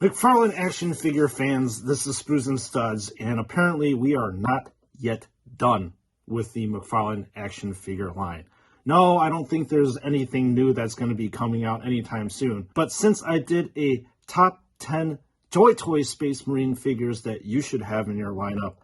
McFarlane action figure fans, this is Sprues and Studs, and apparently we are not yet done with the McFarlane action figure line. No, I don't think there's anything new that's going to be coming out anytime soon. But since I did a top 10 Joy Toy Space Marine figures that you should have in your lineup,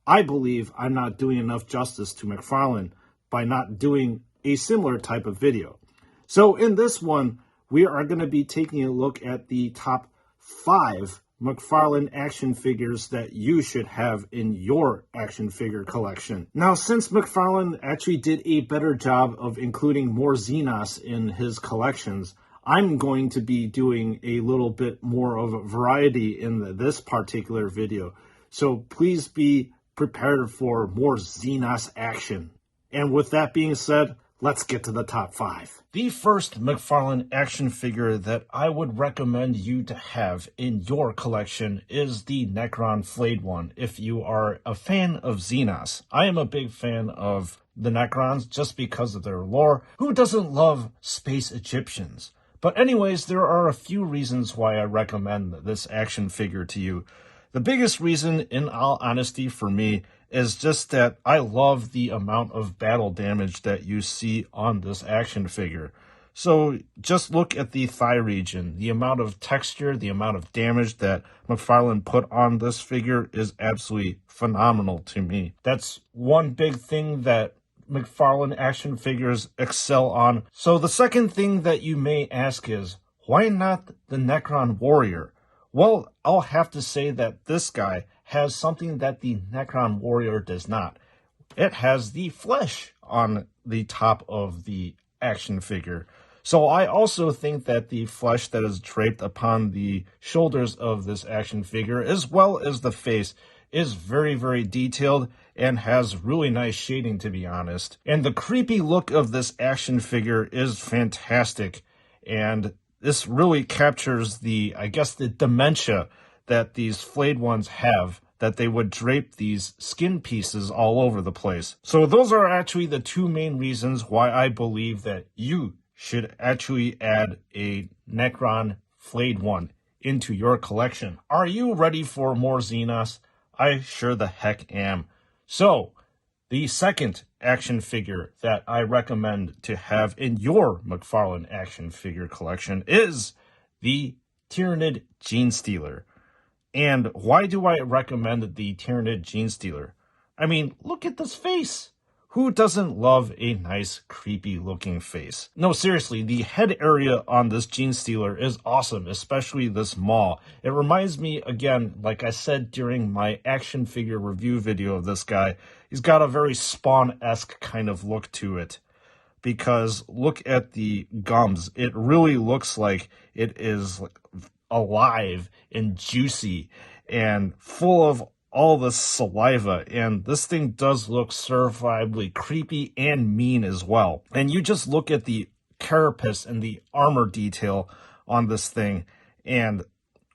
I believe I'm not doing enough justice to McFarlane by not doing a similar type of video. So in this one, we are going to be taking a look at the top 5 McFarlane action figures that you should have in your action figure collection. Now, since McFarlane actually did a better job of including more Xenos in his collections, I'm going to be doing a little bit more of a variety in this particular video. So please be prepared for more Xenos action. And with that being said, let's get to the top 5. The first McFarlane action figure that I would recommend you to have in your collection is the Necron Flayed One, if you are a fan of Xenos. I am a big fan of the Necrons just because of their lore. Who doesn't love space Egyptians? But anyways, there are a few reasons why I recommend this action figure to you. The biggest reason, in all honesty for me, is just that I love the amount of battle damage that you see on this action figure. So just look at the thigh region. The amount of texture, the amount of damage that McFarlane put on this figure is absolutely phenomenal to me. That's one big thing that McFarlane action figures excel on. So the second thing that you may ask is, why not the Necron Warrior? Well, I'll have to say that this guy has something that the Necron Warrior does not. It has the flesh on the top of the action figure. So I also think that the flesh that is draped upon the shoulders of this action figure, as well as the face, is very, very detailed and has really nice shading, to be honest. And the creepy look of this action figure is fantastic. And this really captures the, I guess, the dementia that these flayed ones have, that they would drape these skin pieces all over the place. So those are actually the two main reasons why I believe that you should actually add a Necron Flayed One into your collection. Are you ready for more Xenos? I sure the heck am. So, the second action figure that I recommend to have in your McFarlane action figure collection is the Tyranid Genestealer. And why do I recommend the Tyranid Genestealer? I mean, look at this face. Who doesn't love a nice, creepy-looking face? No, seriously, the head area on this Genestealer is awesome, especially this maw. It reminds me, again, like I said during my action figure review video of this guy, he's got a very Spawn-esque kind of look to it. Because look at the gums. It really looks like it is alive and juicy and full of all the saliva, and this thing does look certifiably creepy and mean as well. And you just look at the carapace and the armor detail on this thing, and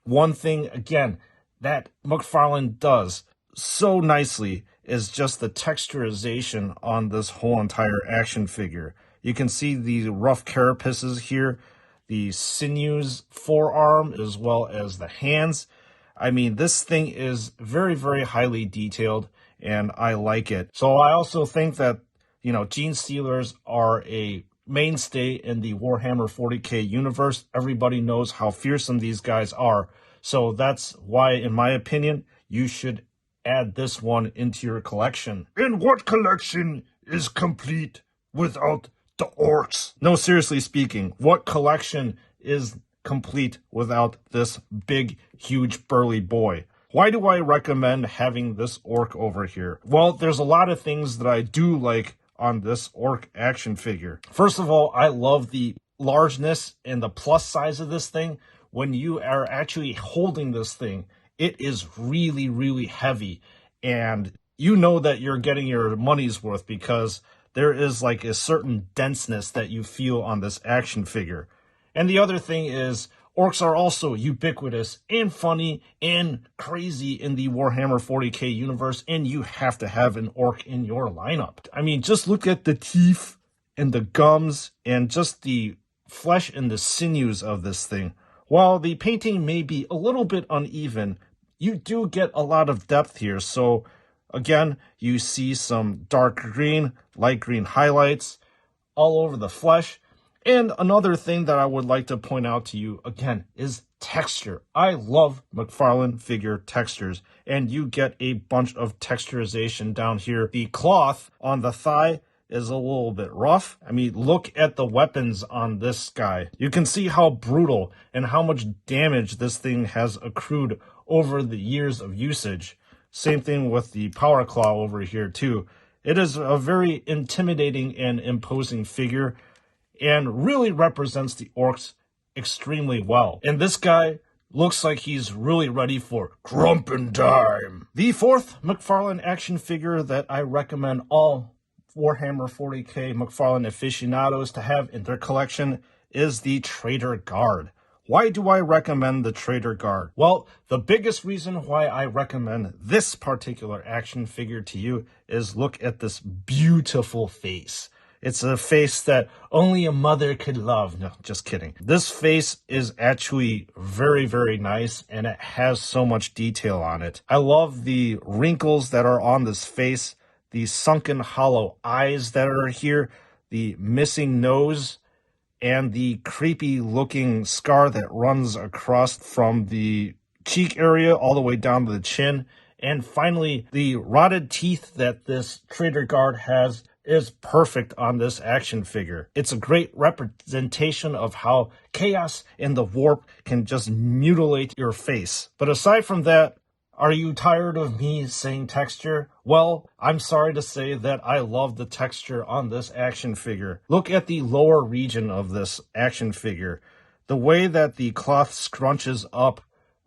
one thing, again, that McFarlane does so nicely is just the texturization on this whole entire action figure. You can see the rough carapaces here, the sinews forearm, as well as the hands. I mean, this thing is very, very highly detailed, and I like it. So I also think that, Genestealers are a mainstay in the Warhammer 40k universe. Everybody knows how fearsome these guys are. So that's why, in my opinion, you should add this one into your collection. And what collection is complete without the orcs? No, seriously speaking, what collection is complete without this big, huge, burly boy? Why do I recommend having this orc over here? Well, there's a lot of things that I do like on this orc action figure. First of all, I love the largeness and the plus size of this thing. When you are actually holding this thing, it is really, really heavy. And you know that you're getting your money's worth because there is like a certain denseness that you feel on this action figure. And the other thing is, orcs are also ubiquitous and funny and crazy in the Warhammer 40k universe, and you have to have an orc in your lineup. I mean, just look at the teeth and the gums and just the flesh and the sinews of this thing. While the painting may be a little bit uneven, you do get a lot of depth here. So again, you see some dark green, light green highlights all over the flesh. And another thing that I would like to point out to you again is texture. I love McFarlane figure textures, and you get a bunch of texturization down here. The cloth on the thigh is a little bit rough. I mean, look at the weapons on this guy. You can see how brutal and how much damage this thing has accrued over the years of usage. Same thing with the power claw over here too. It is a very intimidating and imposing figure and really represents the orcs extremely well. And this guy looks like he's really ready for Grumpin' time. The fourth McFarlane action figure that I recommend all Warhammer 40k McFarlane aficionados to have in their collection is the Traitor Guard. Why do I recommend the Traitor Guard? Well, the biggest reason why I recommend this particular action figure to you is look at this beautiful face. It's a face that only a mother could love. No, just kidding. This face is actually very, very nice, and it has so much detail on it. I love the wrinkles that are on this face, the sunken hollow eyes that are here, the missing nose, and the creepy looking scar that runs across from the cheek area all the way down to the chin. And finally, the rotted teeth that this Traitor Guard has is perfect on this action figure. It's a great representation of how chaos and the warp can just mutilate your face. But aside from that, are you tired of me saying texture? Well, I'm sorry to say that I love the texture on this action figure. Look at the lower region of this action figure. The way that the cloth scrunches up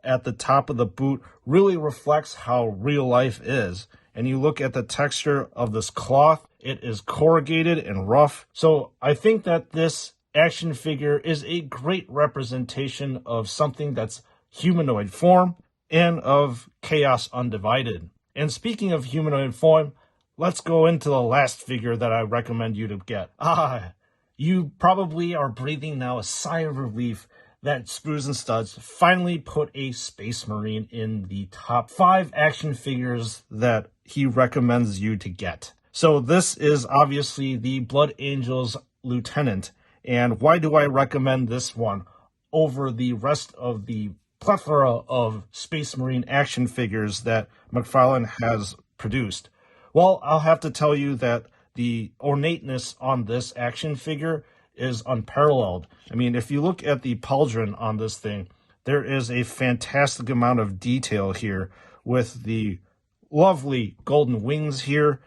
at the top of the boot really reflects how real life is. And you look at the texture of this cloth, it is corrugated and rough. So I think that this action figure is a great representation of something that's humanoid form and of Chaos Undivided. And speaking of humanoid form, let's go into the last figure that I recommend you to get. You probably are breathing now a sigh of relief that Sprues and Studs finally put a Space Marine in the top 5 action figures that he recommends you to get. So this is obviously the Blood Angels Lieutenant. And why do I recommend this one over the rest of the plethora of Space Marine action figures that McFarlane has produced? Well, I'll have to tell you that the ornateness on this action figure is unparalleled. I mean, if you look at the pauldron on this thing, there is a fantastic amount of detail here with the lovely golden wings here,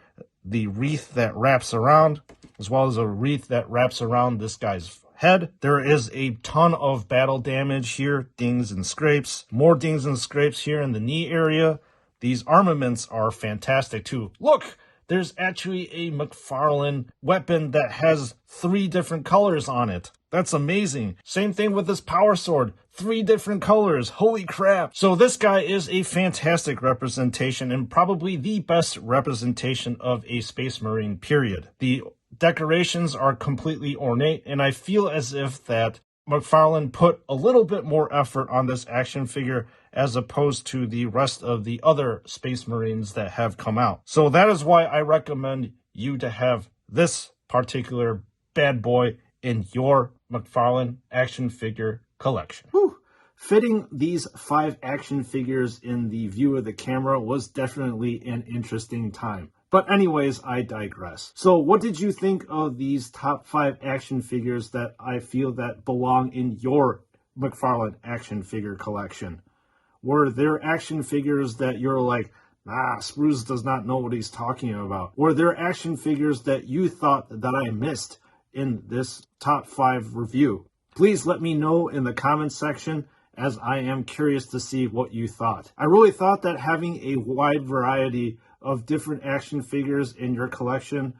the wreath that wraps around, as well as a wreath that wraps around this guy's head. There is a ton of battle damage here, dings and scrapes, more dings and scrapes here in the knee area. These armaments are fantastic too. Look, there's actually a McFarlane weapon that has 3 different colors on it. That's amazing. Same thing with this power sword. 3 different colors. Holy crap. So this guy is a fantastic representation and probably the best representation of a Space Marine, period. The decorations are completely ornate, and I feel as if that McFarlane put a little bit more effort on this action figure as opposed to the rest of the other Space Marines that have come out. So that is why I recommend you to have this particular bad boy in your McFarlane action figure collection. Whew. Fitting these 5 action figures in the view of the camera was definitely an interesting time. But anyways, I digress. So what did you think of these top 5 action figures that I feel that belong in your McFarlane action figure collection? Were there action figures that you're like, Sprues does not know what he's talking about? Were there action figures that you thought that I missed in this top 5 review? Please let me know in the comments section, as I am curious to see what you thought. I really thought that having a wide variety of different action figures in your collection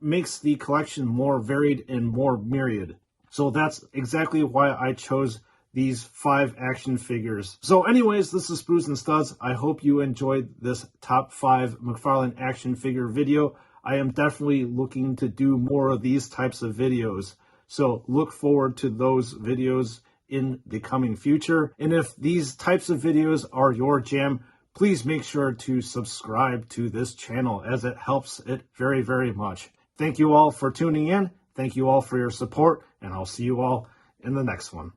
makes the collection more varied and more myriad. So that's exactly why I chose these 5 action figures. So anyways, this is Sprues and Studs. I hope you enjoyed this top 5 McFarlane action figure video. I am definitely looking to do more of these types of videos. So look forward to those videos in the coming future. And if these types of videos are your jam, please make sure to subscribe to this channel as it helps it very, very much. Thank you all for tuning in. Thank you all for your support, and I'll see you all in the next one.